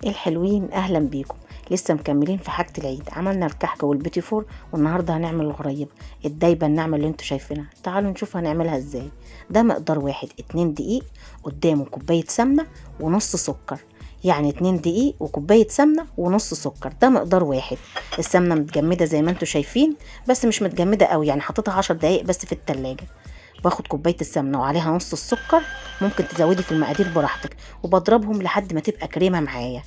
الحلوين اهلا بيكم. لسه مكملين في حاجة العيد، عملنا الكحك والبيتي فور، والنهارده هنعمل الغريبه الدايبه الناعمه اللي انتوا شايفينها. تعالوا نشوف هنعملها ازاي. ده مقدار واحد، 2 دقيق، قدامه كوبايه سمنه ونص سكر. يعني 2 دقيق وكوبايه سمنه ونص سكر، ده مقدار واحد. السمنه متجمده زي ما انتوا شايفين، بس مش متجمده قوي، يعني حطيتها 10 دقايق بس في التلاجة. باخد كوبايه السمنه وعليها نص السكر، ممكن تزودي في المقادير براحتك، وبضربهم لحد ما تبقى كريمه معايا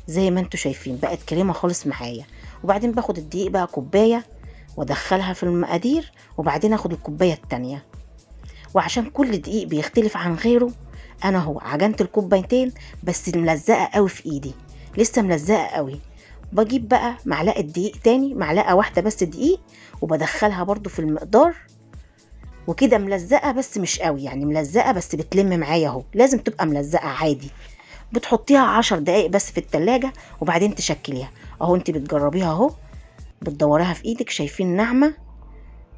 زي ما انتوا شايفين. بقت كريمه خالص معايا. وبعدين باخد الدقيق بقى كوبايه وادخلها في المقادير، وبعدين اخد الكوبايه التانية. وعشان كل دقيق بيختلف عن غيره، انا هو عجنت الكوبايتين بس ملزقه قوي في ايدي، لسه ملزقه قوي. بجيب بقى معلقه دقيق تاني، معلقه واحده بس دقيق، وبدخلها برضو في المقدار، وكده ملزقه بس مش قوي، يعني ملزقه بس بتلم معايا اهو. لازم تبقى ملزقه عادي. بتحطيها 10 دقايق بس في التلاجة، وبعدين تشكليها اهو. انت بتجربيها اهو، بتدوريها في ايدك، شايفين ناعمه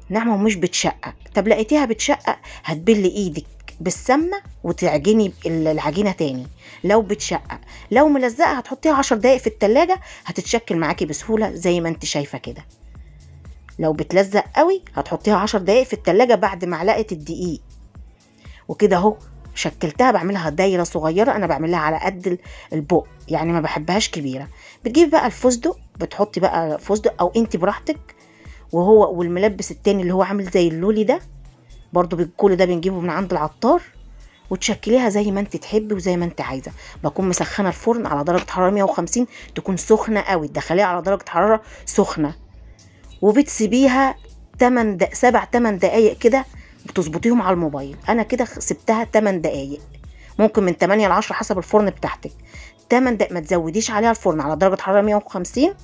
ناعمه ومش بتشقق. طب لقيتيها بتشقق، هتبلي ايدك بالسمنه وتعجني العجينه تاني. لو بتشقق، لو ملزقه هتحطيها 10 دقايق في التلاجة، هتتشكل معاكي بسهوله زي ما انت شايفه كده. لو بتلزق قوي هتحطيها 10 دقايق في التلاجة بعد معلقه الدقيق. وكده اهو شكلتها. بعملها دايره صغيره، انا بعملها على قد البق، يعني ما بحبهاش كبيره. بتجيب بقى الفستق، بتحطي بقى فستق او انت براحتك، وهو والملبس التاني اللي هو عامل زي اللولي ده برضو، كل ده بنجيبه من عند العطار، وتشكليها زي ما انت تحبي وزي ما انت عايزه. بكون مسخنه الفرن على درجه حراره 150، تكون سخنه قوي، تدخليها على درجه حراره سخنه، وبتسيبيها 7 8 دقايق كده، بتظبطيهم على الموبايل. انا كده سبتها 8 دقايق، ممكن من 8 ل 10 حسب الفرن بتاعتك. 8 دقايق، ما تزوديش عليها الفرن على درجه حراره 150،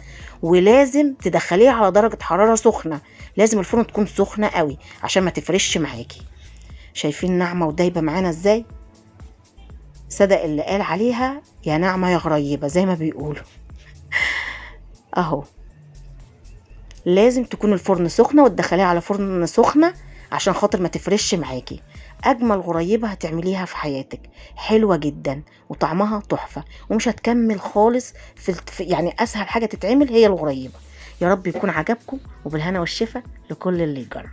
ولازم تدخليها على درجه حراره سخنه. لازم الفرن تكون سخنه قوي عشان ما تفرش معاكي. شايفين ناعمه ودايبه معانا ازاي؟ صدق اللي قال عليها يا ناعمه يا غريبه زي ما بيقولوا. اهو لازم تكون الفرن سخنه، وتدخليها على فرن سخنه عشان خاطر ما تفرش معاكي. اجمل غريبه هتعمليها في حياتك، حلوه جدا وطعمها تحفه، ومش هتكمل خالص يعني اسهل حاجه تتعمل هي الغريبه. يا رب يكون عجبكم، وبالهنا والشفا لكل اللي يجرب.